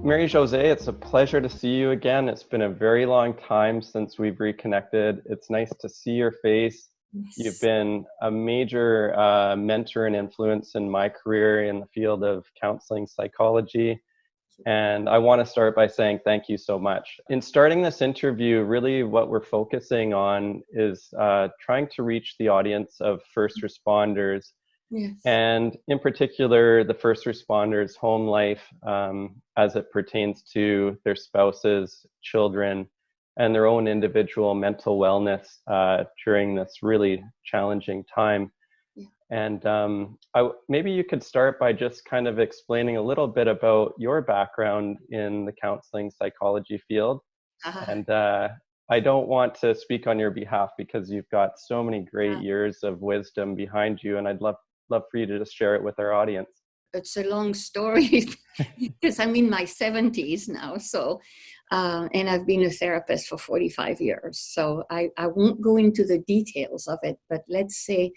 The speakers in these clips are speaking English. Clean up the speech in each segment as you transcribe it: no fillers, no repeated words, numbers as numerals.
Mary José, it's a pleasure to see you again. It's been a very long time since we've reconnected. It's nice to see your face. Yes. You've been a major mentor and influence in my career in the field of counseling psychology. And I want to start by saying thank you so much. In starting this interview, really what we're focusing on is trying to reach the audience of first responders. Yes. And in particular, the first responders' home life as it pertains to their spouses, children, and their own individual mental wellness during this really challenging time. Yeah. And maybe you could start by just kind of explaining a little bit about your background in the counseling psychology field. And I don't want to speak on your behalf because you've got so many great years of wisdom behind you, and I'd love for you to just share it with our audience. It's a long story because I'm in my 70s now. So, and I've been a therapist for 45 years. So I won't go into the details of it, but let's say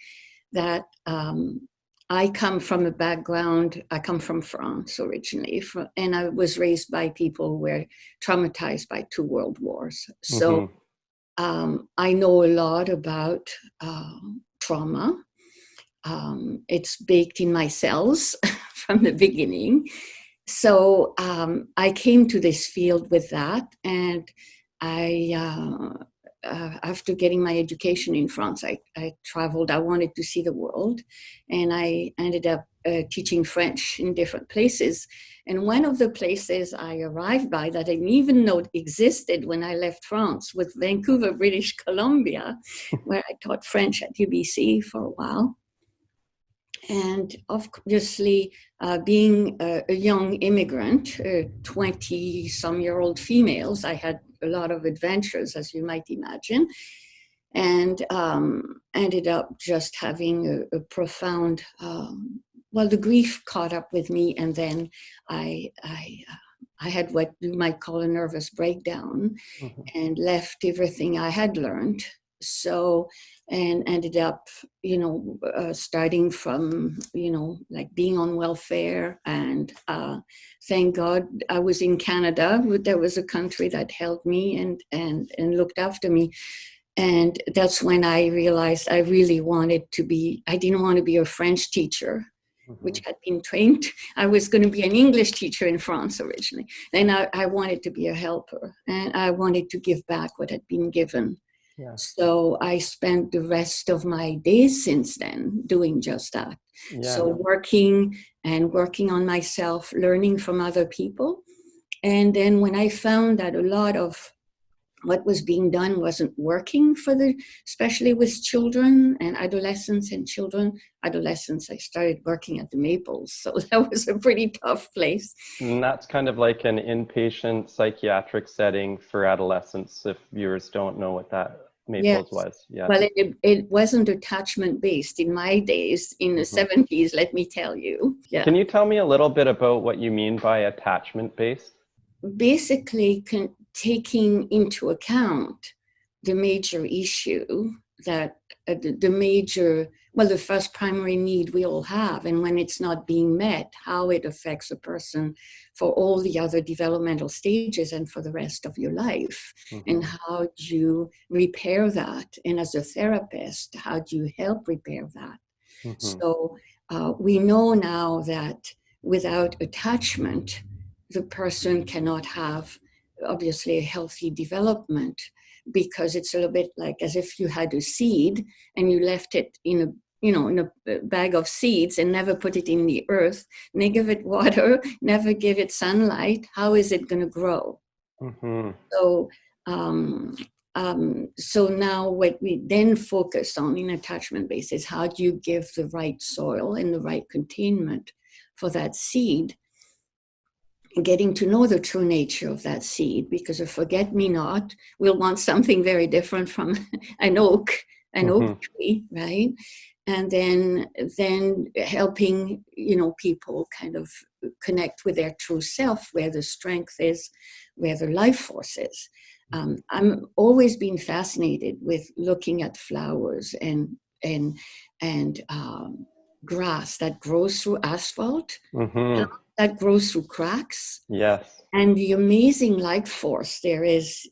that I come from a background, I come from France originally, and I was raised by people who were traumatized by 2 world wars. So I know a lot about trauma. It's baked in my cells from the beginning. So I came to this field with that, and after getting my education in France, I traveled. I wanted to see the world, and I ended up teaching French in different places. And one of the places I arrived by that I didn't even know existed when I left France was Vancouver, British Columbia, where I taught French at UBC for a while. And obviously, being a young immigrant, 20-some-year-old females, I had a lot of adventures, as you might imagine, and ended up just having a profound, the grief caught up with me, and then I had what you might call a nervous breakdown, and left everything I had learned. So, and ended up, starting from, like being on welfare. And thank God I was in Canada. There was a country that helped me and looked after me. And that's when I realized I really wanted to be, I didn't want to be a French teacher, which had been trained. I was going to be an English teacher in France originally. And I wanted to be a helper, and I wanted to give back what had been given. Yeah. So I spent the rest of my days since then doing just that. Yeah. So working on myself, learning from other people. And then when I found that a lot of what was being done wasn't working especially with children and adolescents and children. Adolescents, I started working at the Maples. So that was a pretty tough place. And that's kind of like an inpatient psychiatric setting for adolescents, if viewers don't know what that Maples was. Yeah. Well, it wasn't attachment-based in my days, in the 70s, let me tell you. Yeah. Can you tell me a little bit about what you mean by attachment-based? Basically, taking into account the major issue that the first primary need we all have, and when it's not being met, how it affects a person for all the other developmental stages and for the rest of your life, and how do you repair that? And as a therapist, how do you help repair that? So we know now that without attachment, the person cannot have, obviously, a healthy development, because it's a little bit like as if you had a seed and you left it in a bag of seeds and never put it in the earth, never give it water, never give it sunlight. How is it going to grow? So, so now what we then focus on in attachment base is how do you give the right soil and the right containment for that seed, getting to know the true nature of that seed, because a forget-me-not will want something very different from an oak tree, right? And then helping, people kind of connect with their true self, where the strength is, where the life force is. I'm always been fascinated with looking at flowers and grass that grows through asphalt. that grows through cracks, Yes. and the amazing life force there is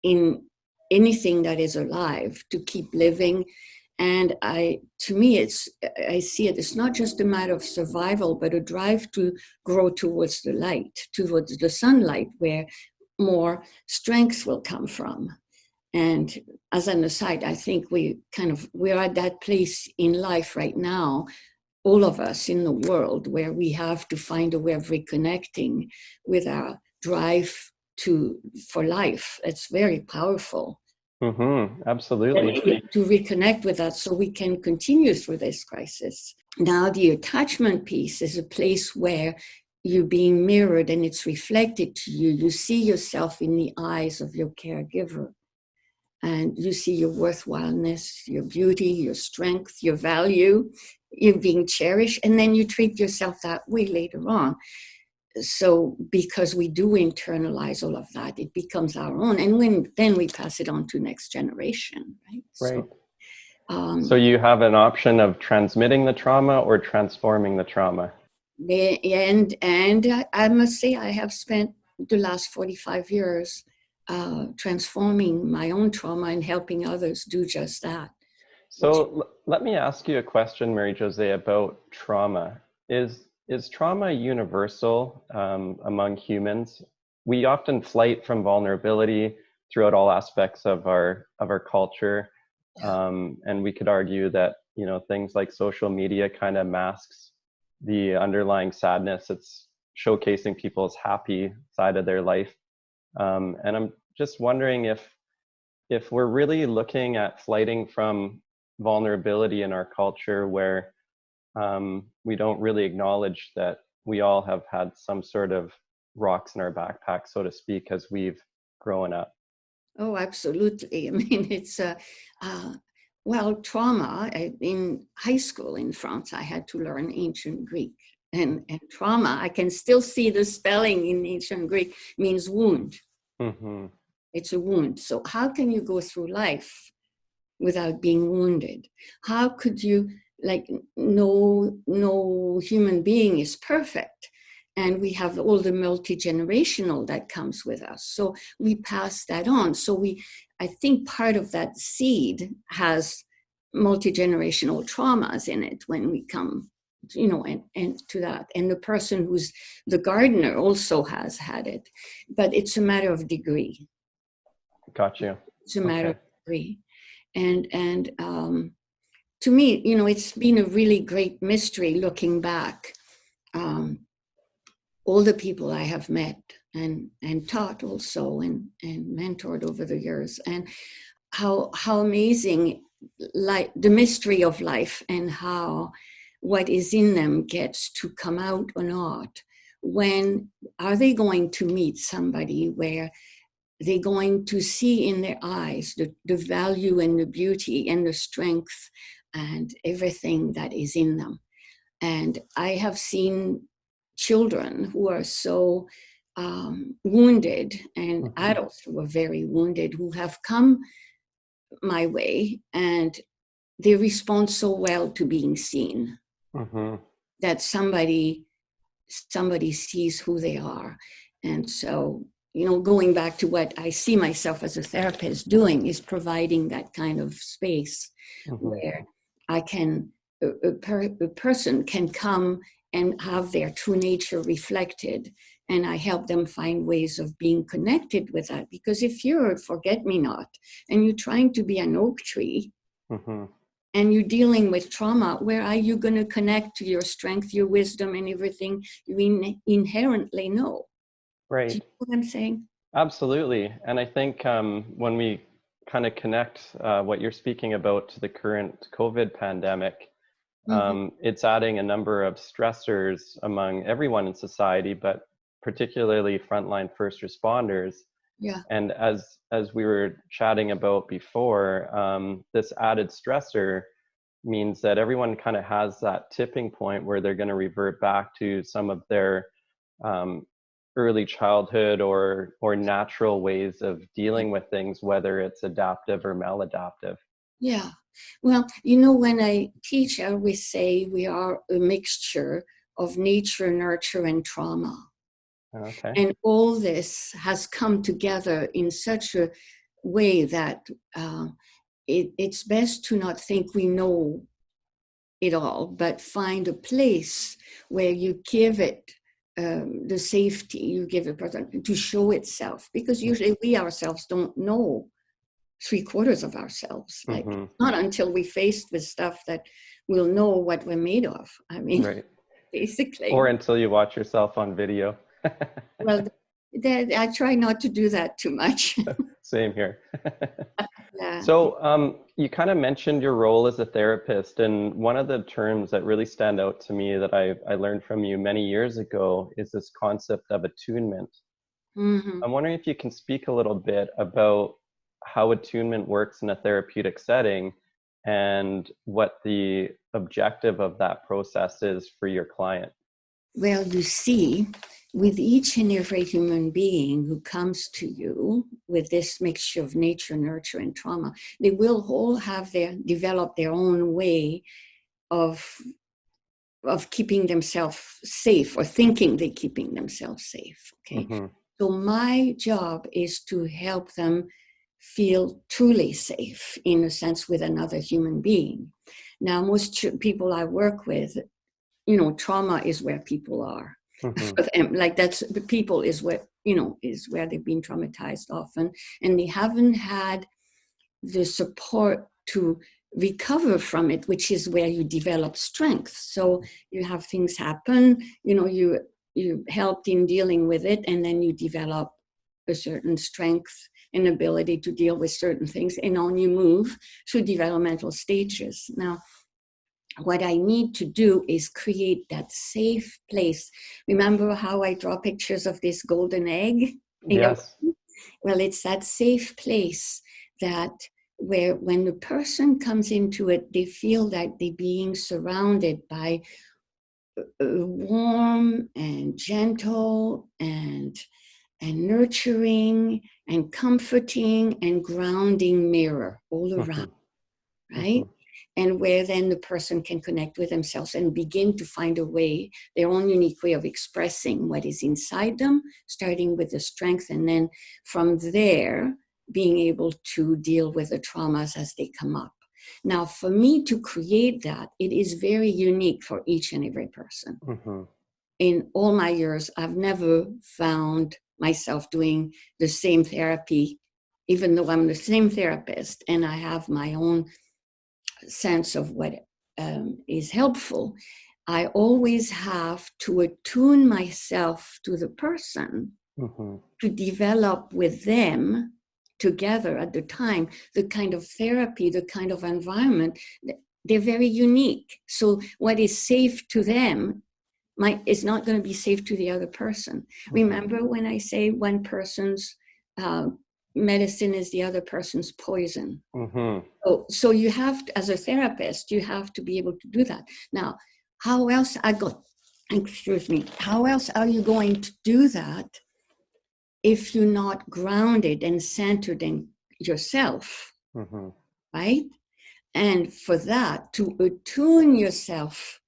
in anything that is alive to keep living. And to me, I see it, it's not just a matter of survival, but a drive to grow towards the light, towards the sunlight, where more strength will come from. And as an aside, I think we're at that place in life right now, all of us in the world, where we have to find a way of reconnecting with our drive for life. It's very powerful. Absolutely. To reconnect with that so we can continue through this crisis. Now, the attachment piece is a place where you're being mirrored and it's reflected to you. You see yourself in the eyes of your caregiver, and you see your worthwhileness, your beauty, your strength, your value. You're being cherished, and then you treat yourself that way later on. So because we do internalize all of that, it becomes our own, and then we pass it on to next generation, right? Right. So you have an option of transmitting the trauma or transforming the trauma. And I must say, I have spent the last 45 years transforming my own trauma and helping others do just that. So let me ask you a question, Marie-José, about trauma. Is trauma universal among humans? We often flight from vulnerability throughout all aspects of our culture, and we could argue that things like social media kind of masks the underlying sadness. It's showcasing people's happy side of their life, and I'm just wondering if we're really looking at flighting from vulnerability in our culture, where we don't really acknowledge that we all have had some sort of rocks in our backpack, so to speak, as we've grown up. Oh, absolutely. I mean, it's trauma. In high school in France, I had to learn ancient Greek, and trauma, I can still see the spelling in ancient Greek, means wound. Mm-hmm. It's a wound. So how can you go through life without being wounded? How could you, no human being is perfect. And we have all the multi-generational that comes with us. So we pass that on. So I think part of that seed has multi-generational traumas in it when we come, and to that. And the person who's the gardener also has had it. But it's a matter of degree. Gotcha. It's a matter of degree. And to me, it's been a really great mystery looking back. All the people I have met and taught also and mentored over the years, and how amazing the mystery of life, and how what is in them gets to come out or not. When are they going to meet somebody where they're going to see in their eyes the value and the beauty and the strength and everything that is in them? And I have seen children who are so wounded, and adults who are very wounded, who have come my way, and they respond so well to being seen, that somebody sees who they are. And so, going back to what I see myself as a therapist doing, is providing that kind of space where I can, a person can come and have their true nature reflected, and I help them find ways of being connected with that. Because if you're a forget-me-not and you're trying to be an oak tree, and you're dealing with trauma, where are you going to connect to your strength, your wisdom, and everything you inherently know? Right. Do you know what I'm saying? Absolutely. And I think when we kind of connect what you're speaking about to the current COVID pandemic, it's adding a number of stressors among everyone in society, but particularly frontline first responders. Yeah. And as we were chatting about before, this added stressor means that everyone kind of has that tipping point where they're going to revert back to some of their early childhood or natural ways of dealing with things, whether it's adaptive or maladaptive. Yeah. Well, when I teach, I always say we are a mixture of nature, nurture, and trauma. Okay. And all this has come together in such a way that it's best to not think we know it all, but find a place where you give it the safety, you give it to show itself, because usually we ourselves don't know 3/4 of ourselves. Like, not until we faced with stuff that we'll know what we're made of. I mean, Right. basically. Or until you watch yourself on video. Well, I try not to do that too much. Same here. Yeah. So you kind of mentioned your role as a therapist, and one of the terms that really stand out to me that I learned from you many years ago is this concept of attunement. I'm wondering if you can speak a little bit about how attunement works in a therapeutic setting and what the objective of that process is for your client. Well, you see, with each and every human being who comes to you with this mixture of nature, nurture, and trauma, they will all have develop their own way of keeping themselves safe, or thinking they're keeping themselves safe. Okay. So my job is to help them feel truly safe, in a sense, with another human being. Now, most people I work with, trauma is where people are. For them, like, that's the people is where, is where they've been traumatized often, and they haven't had the support to recover from it, which is where you develop strength. So you have things happen, you helped in dealing with it, and then you develop a certain strength and ability to deal with certain things, and on you move through developmental stages. Now, what I need to do is create that safe place. Remember how I draw pictures of this golden egg? Yes. Well, it's that safe place that where when the person comes into it, they feel that they're being surrounded by a warm and gentle and nurturing and comforting and grounding mirror all around, right? And where then the person can connect with themselves and begin to find a way, their own unique way of expressing what is inside them, starting with the strength, and then from there, being able to deal with the traumas as they come up. Now, for me to create that, it is very unique for each and every person. In all my years, I've never found myself doing the same therapy, even though I'm the same therapist and I have my own sense of what is helpful. I always have to attune myself to the person to develop with them together at the time the kind of therapy, the kind of environment. They're very unique. So what is safe to them is not going to be safe to the other person. Remember when I say one person's medicine is the other person's poison. So you have to, as a therapist, you have to be able to do that. Now, how else how else are you going to do that if you're not grounded and centered in yourself, right? And for that, to attune yourself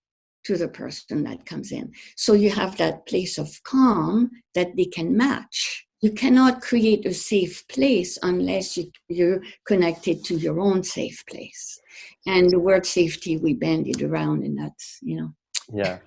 to the person that comes in. So you have that place of calm that they can match. You cannot create a safe place unless you're connected to your own safe place. And the word safety, we band it around, and that's, Yeah.